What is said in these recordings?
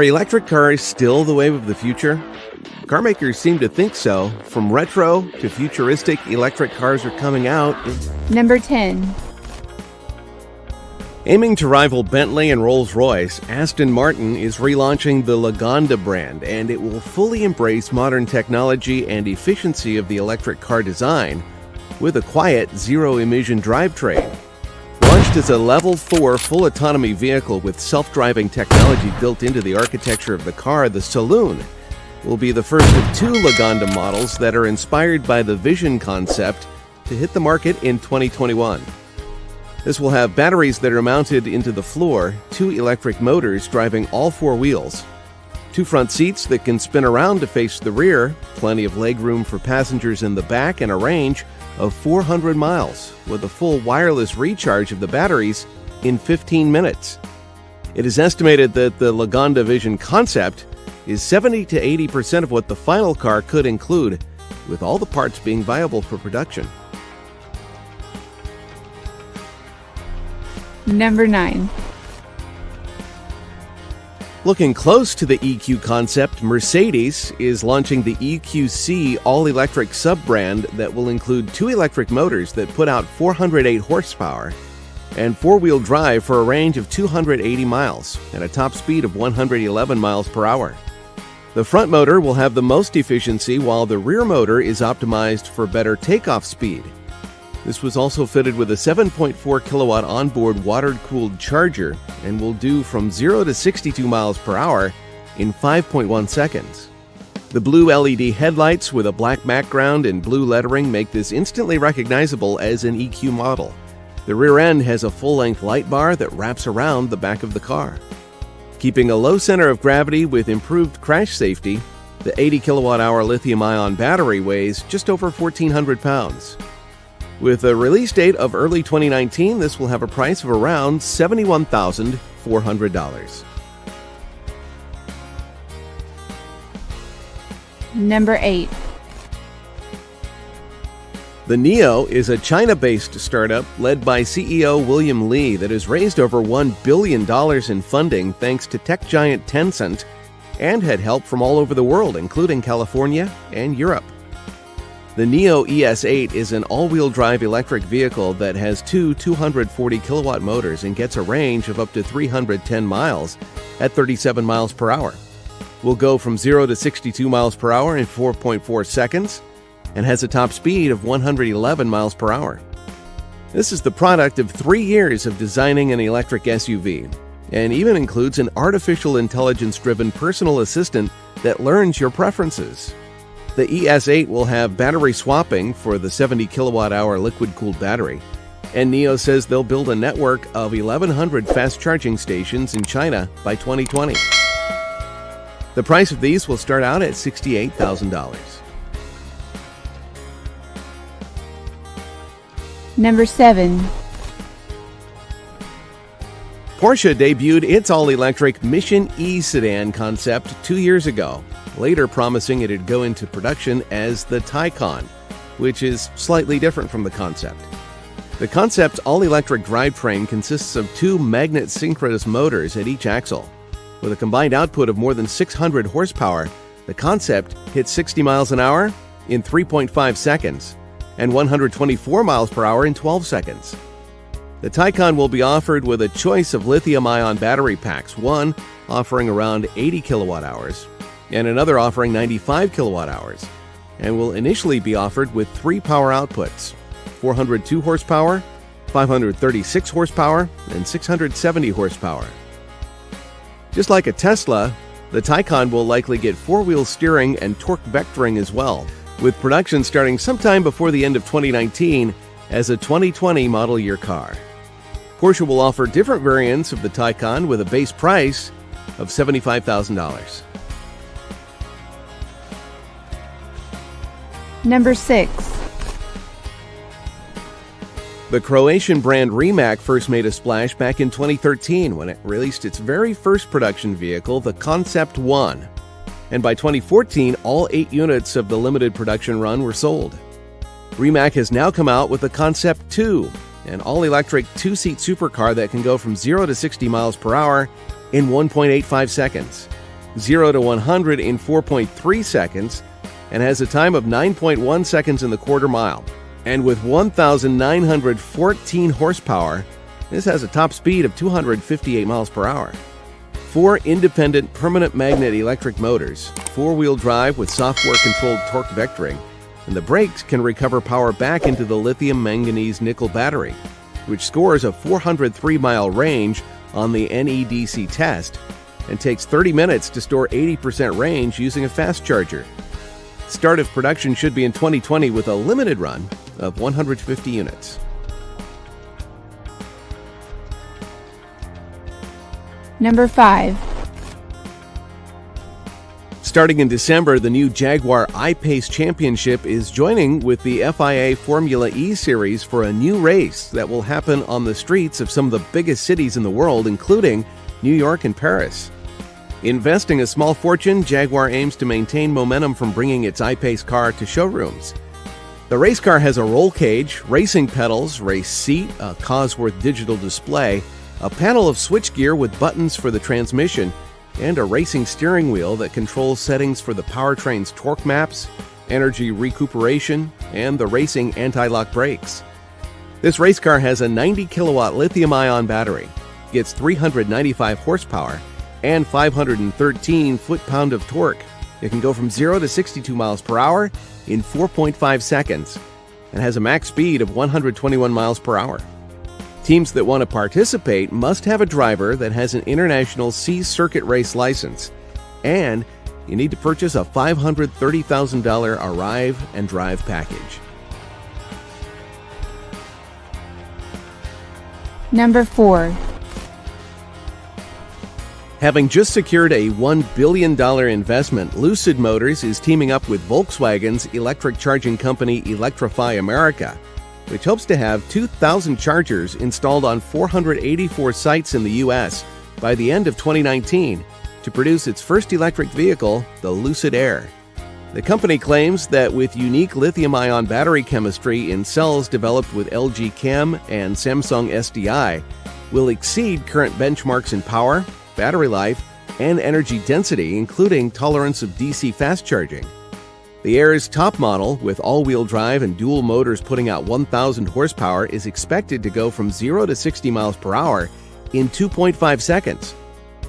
Are electric cars still the wave of the future? Car makers seem to think so. From retro to futuristic, electric cars are coming out. Number 10. Aiming to rival Bentley and Rolls-Royce, Aston Martin is relaunching the Lagonda brand, and it will fully embrace modern technology and efficiency of the electric car design with a quiet, zero-emission drivetrain. Launched as a Level 4 full autonomy vehicle with self-driving technology built into the architecture of the car, the Saloon will be the first of two Lagonda models that are inspired by the Vision concept to hit the market in 2021. This will have batteries that are mounted into the floor, two electric motors driving all four wheels, two front seats that can spin around to face the rear, plenty of legroom for passengers in the back, and a range of 400 miles with a full wireless recharge of the batteries in 15 minutes. It is estimated that the Lagonda Vision concept is 70 to 80% of what the final car could include, with all the parts being viable for production. Number 9. Looking close to the EQ concept, Mercedes is launching the EQC all-electric sub-brand that will include two electric motors that put out 408 horsepower and four-wheel drive for a range of 280 miles and a top speed of 111 miles per hour. The front motor will have the most efficiency, while the rear motor is optimized for better takeoff speed. This was also fitted with a 7.4 kilowatt onboard water-cooled charger and will do from 0 to 62 miles per hour in 5.1 seconds. The blue LED headlights with a black background and blue lettering make this instantly recognizable as an EQ model. The rear end has a full-length light bar that wraps around the back of the car. Keeping a low center of gravity with improved crash safety, the 80 kilowatt-hour lithium-ion battery weighs just over 1,400 pounds. With a release date of early 2019, this will have a price of around $71,400. Number 8. The NIO is a China-based startup led by CEO William Li that has raised over $1 billion in funding thanks to tech giant Tencent and had help from all over the world, including California and Europe. The NIO ES8 is an all-wheel drive electric vehicle that has two 240 kilowatt motors and gets a range of up to 310 miles at 37 miles per hour. Will go from 0 to 62 miles per hour in 4.4 seconds and has a top speed of 111 miles per hour. This is the product of 3 years of designing an electric SUV and even includes an artificial intelligence-driven personal assistant that learns your preferences. The ES8 will have battery swapping for the 70 kilowatt-hour liquid-cooled battery, and NIO says they'll build a network of 1,100 fast-charging stations in China by 2020. The price of these will start out at $68,000. Number 7. Porsche debuted its all-electric Mission E sedan concept 2 years ago, later promising it'd go into production as the Taycan, which is slightly different from the concept. The concept's all-electric drivetrain consists of two magnet-synchronous motors at each axle. With a combined output of more than 600 horsepower, the concept hits 60 miles an hour in 3.5 seconds and 124 miles per hour in 12 seconds. The Taycan will be offered with a choice of lithium-ion battery packs, one offering around 80 kilowatt-hours and another offering 95 kilowatt-hours, and will initially be offered with 3 power outputs: 402 horsepower, 536 horsepower, and 670 horsepower. Just like a Tesla, the Taycan will likely get four-wheel steering and torque vectoring as well, with production starting sometime before the end of 2019 as a 2020 model year car. Porsche will offer different variants of the Taycan with a base price of $75,000. Number 6. The Croatian brand Rimac first made a splash back in 2013 when it released its very first production vehicle, the Concept 1. And by 2014, all 8 units of the limited production run were sold. Rimac has now come out with the Concept 2, an all-electric 2-seat supercar that can go from 0 to 60 miles per hour in 1.85 seconds. 0 to 100 in 4.3 seconds, and has a time of 9.1 seconds in the quarter mile. And with 1,914 horsepower, this has a top speed of 258 miles per hour. 4 independent permanent magnet electric motors, 4-wheel drive with software-controlled torque vectoring, and the brakes can recover power back into the lithium manganese nickel battery, which scores a 403-mile range on the NEDC test and takes 30 minutes to store 80% range using a fast charger. Start of production should be in 2020 with a limited run of 150 units. Number 5. Starting in December, the new Jaguar I-Pace Championship is joining with the FIA Formula E Series for a new race that will happen on the streets of some of the biggest cities in the world, including New York and Paris. Investing a small fortune, Jaguar aims to maintain momentum from bringing its I-Pace car to showrooms. The race car has a roll cage, racing pedals, race seat, a Cosworth digital display, a panel of switchgear with buttons for the transmission, and a racing steering wheel that controls settings for the powertrain's torque maps, energy recuperation, and the racing anti-lock brakes. This race car has a 90-kilowatt lithium-ion battery, gets 395 horsepower, and 513 foot-pound of torque. It can go from 0 to 62 miles per hour in 4.5 seconds and has a max speed of 121 miles per hour. Teams that want to participate must have a driver that has an international C circuit race license, and you need to purchase a $530,000 Arrive and Drive package. Number 4. Having just secured a $1 billion investment, Lucid Motors is teaming up with Volkswagen's electric charging company Electrify America, which hopes to have 2,000 chargers installed on 484 sites in the U.S. by the end of 2019 to produce its first electric vehicle, the Lucid Air. The company claims that with unique lithium-ion battery chemistry in cells developed with LG Chem and Samsung SDI, will exceed current benchmarks in power, battery life, and energy density, including tolerance of DC fast charging. The Air's top model, with all-wheel drive and dual motors putting out 1,000 horsepower, is expected to go from 0 to 60 miles per hour in 2.5 seconds,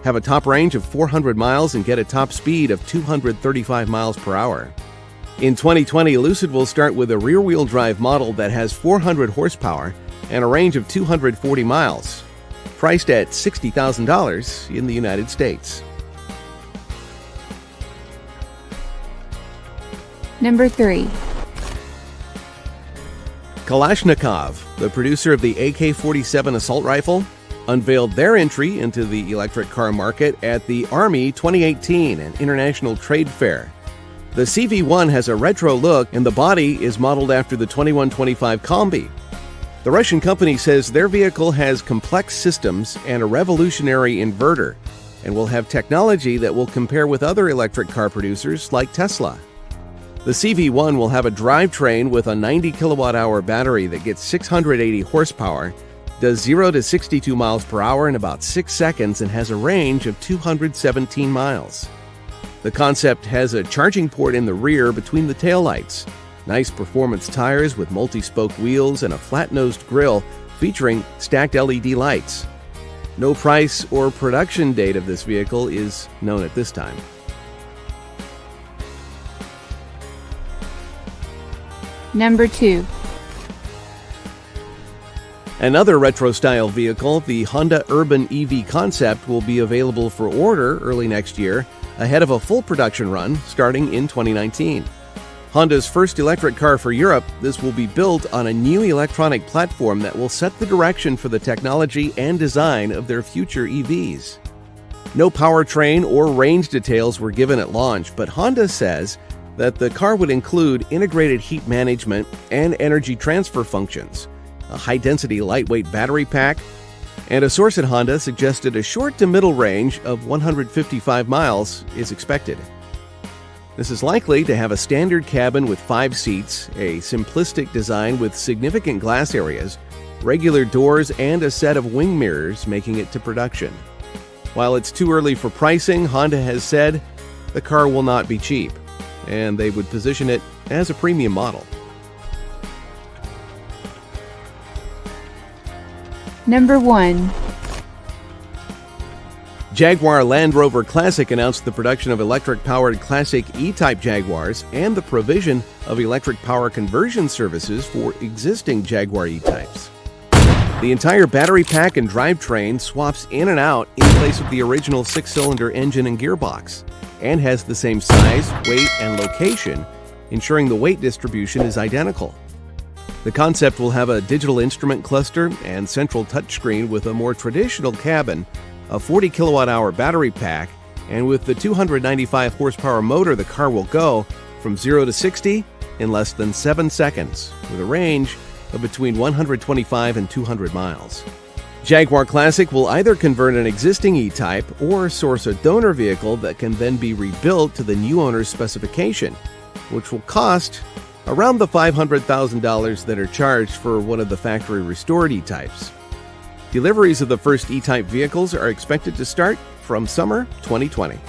have a top range of 400 miles, and get a top speed of 235 miles per hour. In 2020, Lucid will start with a rear-wheel drive model that has 400 horsepower and a range of 240 miles, priced at $60,000 in the United States. Number 3. Kalashnikov, the producer of the AK-47 assault rifle, unveiled their entry into the electric car market at the Army 2018, an international trade fair. The CV-1 has a retro look, and the body is modeled after the 2125 Combi. The Russian company says their vehicle has complex systems and a revolutionary inverter, and will have technology that will compare with other electric car producers like Tesla. The CV-1 will have a drivetrain with a 90 kilowatt-hour battery that gets 680 horsepower, does 0 to 62 miles per hour in about 6 seconds, and has a range of 217 miles. The concept has a charging port in the rear between the taillights, nice performance tires with multi-spoke wheels, and a flat-nosed grille featuring stacked LED lights. No price or production date of this vehicle is known at this time. Number 2. Another retro-style vehicle, the Honda Urban EV Concept, will be available for order early next year, ahead of a full production run starting in 2019. Honda's first electric car for Europe, this will be built on a new electronic platform that will set the direction for the technology and design of their future EVs. No powertrain or range details were given at launch, but Honda says that the car would include integrated heat management and energy transfer functions, a high-density lightweight battery pack, and a source at Honda suggested a short to middle range of 155 miles is expected. This is likely to have a standard cabin with 5 seats, a simplistic design with significant glass areas, regular doors, and a set of wing mirrors, making it to production. While it's too early for pricing, Honda has said the car will not be cheap, and they would position it as a premium model. Number 1. Jaguar Land Rover Classic announced the production of electric-powered Classic E-Type Jaguars and the provision of electric power conversion services for existing Jaguar E-Types. The entire battery pack and drivetrain swaps in and out in place of the original 6-cylinder engine and gearbox, and has the same size, weight, and location, ensuring the weight distribution is identical. The concept will have a digital instrument cluster and central touchscreen with a more traditional cabin, a 40 kilowatt-hour battery pack, and with the 295 horsepower motor, the car will go from 0 to 60 in less than 7 seconds, with a range of between 125 and 200 miles. Jaguar Classic will either convert an existing E-Type or source a donor vehicle that can then be rebuilt to the new owner's specification, which will cost around the $500,000 that are charged for one of the factory restored E-Types. Deliveries of the first E-Type vehicles are expected to start from summer 2020.